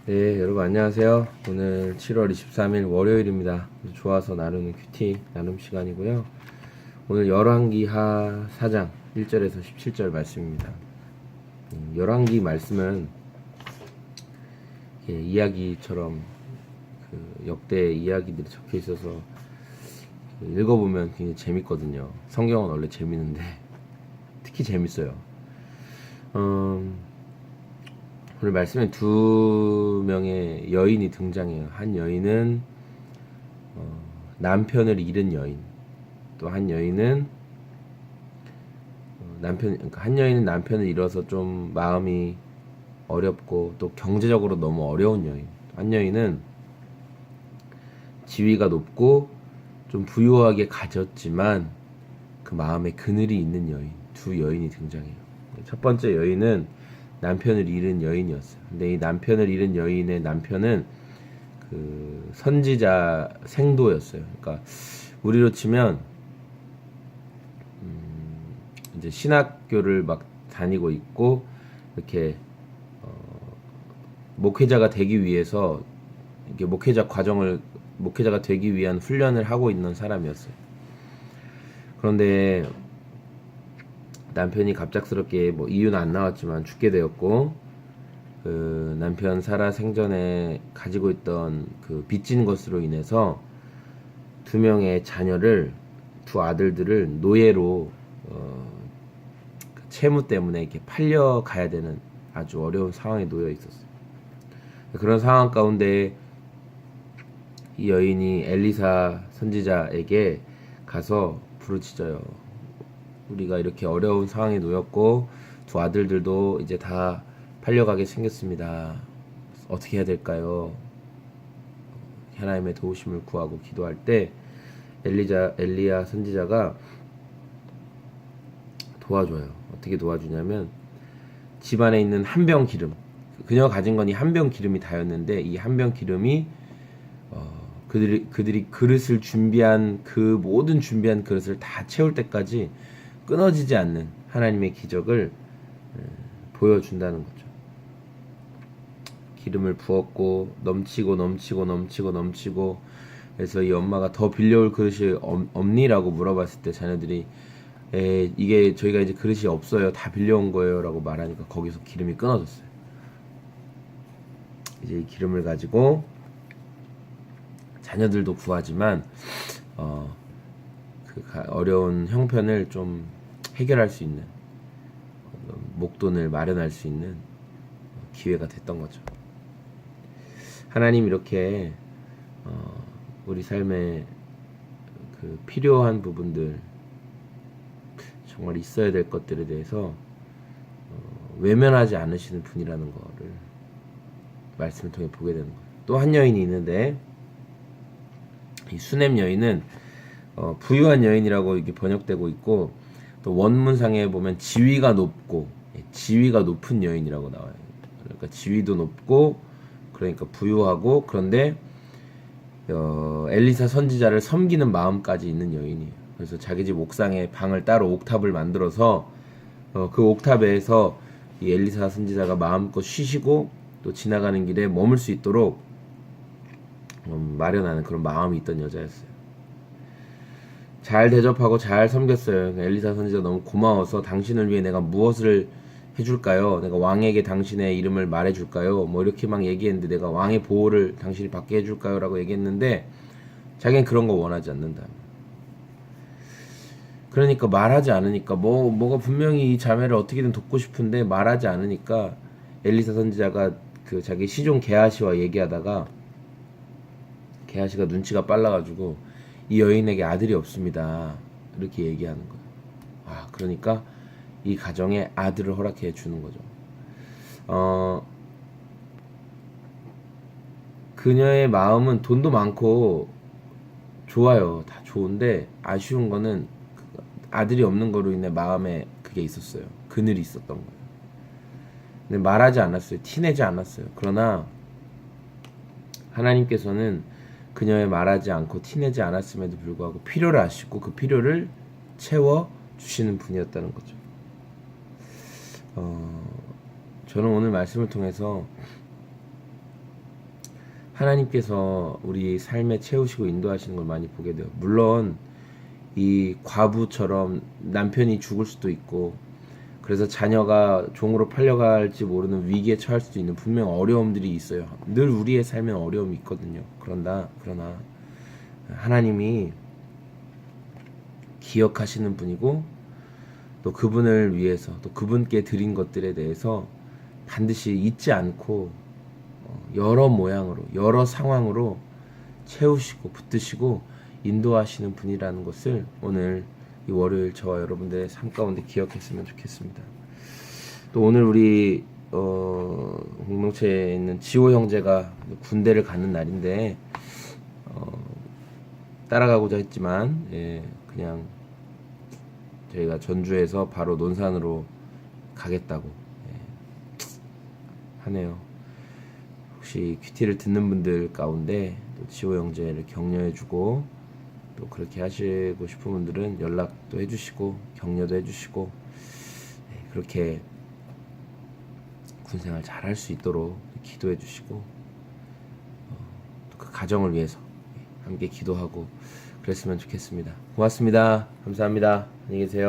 네, 여러분 안녕하세요. 오늘 7월 23일 월요일입니다. 좋아서 나누는 큐티 나눔 시간이고요. 오늘 열왕기하 4장 1절에서 17절 말씀입니다. 열왕기 말씀은 이야기처럼 역대 이야기들이 적혀 있어서 읽어보면 굉장히 재밌거든요. 성경은 원래 재밌는데 특히 재밌어요. 오늘 말씀에 두 명의 여인이 등장해요. 한 여인은 남편을 잃은 여인, 또 한 여인은 그러니까 한 여인은 남편을 잃어서 좀 마음이 어렵고 또 경제적으로 너무 어려운 여인, 한 여인은 지위가 높고 좀 부유하게 가졌지만 그 마음에 그늘이 있는 여인, 두 여인이 등장해요. 첫 번째 여인은 남편을 잃은 여인이었어요. 근데 이 남편을 잃은 여인의 남편은 그 선지자 생도였어요. 그러니까 우리로 치면 이제 신학교를 막 다니고 있고 이렇게 목회자가 되기 위해서 이렇게 목회자가 되기 위한 훈련을 하고 있는 사람이었어요. 그런데 남편이 갑작스럽게 뭐 이유는 안 나왔지만 죽게 되었고, 그 남편 살아 생전에 가지고 있던 그 빚진 것으로 인해서 두 명의 자녀를, 두 아들들을 노예로 그 채무 때문에 이렇게 팔려가야 되는 아주 어려운 상황에 놓여 있었어요. 그런 상황 가운데 이 여인이 엘리사 선지자에게 가서 부르짖어요. 우리가 이렇게 어려운 상황에 놓였고 두 아들들도 이제 다 팔려가게 생겼습니다. 어떻게 해야 될까요? 하나님의 도우심을 구하고 기도할 때 엘리야 선지자가 도와줘요. 어떻게 도와주냐면 집안에 있는 한 병 기름, 그녀가 가진 건 이 한 병 기름이 다였는데 이 한 병 기름이 그들이 그릇을 준비한 그 모든 준비한 그릇을 다 채울 때까지 끊어지지 않는 하나님의 기적을 보여준다는 거죠. 기름을 부었고 넘치고 그래서 이 엄마가 더 빌려올 그릇이 없니라고 물어봤을 때 자녀들이 이게 저희가 이제 그릇이 없어요, 다 빌려온 거예요 라고 말하니까 거기서 기름이 끊어졌어요. 이제 이 기름을 가지고 자녀들도 구하지만 그 어려운 형편을 좀 해결할 수 있는 목돈을 마련할 수 있는 기회가 됐던 거죠. 하나님 이렇게 우리 삶에 그 필요한 부분들, 정말 있어야 될 것들에 대해서 외면하지 않으시는 분이라는 거를 말씀을 통해 보게 되는 거예요. 또 한 여인이 있는데 이 수넴 여인은 부유한 여인이라고 이게 번역되고 있고, 또 원문상에 보면 지위가 높은 여인이라고 나와요. 그러니까 지위도 높고 그러니까 부유하고, 그런데 엘리사 선지자를 섬기는 마음까지 있는 여인이에요. 그래서 자기 집 옥상에 방을 따로 옥탑을 만들어서 그 옥탑에서 이 엘리사 선지자가 마음껏 쉬시고 또 지나가는 길에 머물 수 있도록 마련하는 그런 마음이 있던 여자였어요. 잘 대접하고 잘 섬겼어요. 엘리사 선지자 너무 고마워서 당신을 위해 내가 무엇을 해줄까요? 내가 왕에게 당신의 이름을 말해줄까요? 뭐 이렇게 막 얘기했는데, 내가 왕의 보호를 당신이 받게 해줄까요? 라고 얘기했는데 자기는 그런 거 원하지 않는다. 그러니까 말하지 않으니까 뭐가 분명히 이 자매를 어떻게든 돕고 싶은데 말하지 않으니까 엘리사 선지자가 그 자기 시종 게하시와 얘기하다가 게하시가 눈치가 빨라가지고 이 여인에게 아들이 없습니다 이렇게 얘기하는 거예요. 그러니까 이 가정에 아들을 허락해 주는 거죠. 그녀의 마음은 돈도 많고 좋아요. 다 좋은데 아쉬운 거는 아들이 없는 거로 인해 마음에 그게 있었어요. 그늘이 있었던 거예요. 근데 말하지 않았어요. 티내지 않았어요. 그러나 하나님께서는 그녀의 말하지 않고 티내지 않았음에도 불구하고 필요를 아시고 그 필요를 채워 주시는 분이었다는 거죠. 저는 오늘 말씀을 통해서 하나님께서 우리 삶에 채우시고 인도하시는 걸 많이 보게 돼요. 물론 이 과부처럼 남편이 죽을 수도 있고, 그래서 자녀가 종으로 팔려갈지 모르는 위기에 처할 수도 있는 분명 어려움들이 있어요. 늘 우리의 삶에 어려움이 있거든요. 그러나 하나님이 기억하시는 분이고, 또 그분을 위해서, 또 그분께 드린 것들에 대해서 반드시 잊지 않고 여러 모양으로, 여러 상황으로 채우시고 붙드시고 인도하시는 분이라는 것을 오늘 이 월요일 저와 여러분들의 삶 가운데 기억했으면 좋겠습니다. 또 오늘 우리 공동체에 있는 지호 형제가 군대를 가는 날인데 따라가고자 했지만 그냥 저희가 전주에서 바로 논산으로 가겠다고 하네요. 혹시 큐티를 듣는 분들 가운데 또 지호 형제를 격려해주고 또 그렇게 하시고 싶은 분들은 연락도 해주시고 격려도 해주시고 그렇게 군생활 잘 할 수 있도록 기도해주시고 또 그 가정을 위해서 함께 기도하고 그랬으면 좋겠습니다. 고맙습니다. 감사합니다. 안녕히 계세요.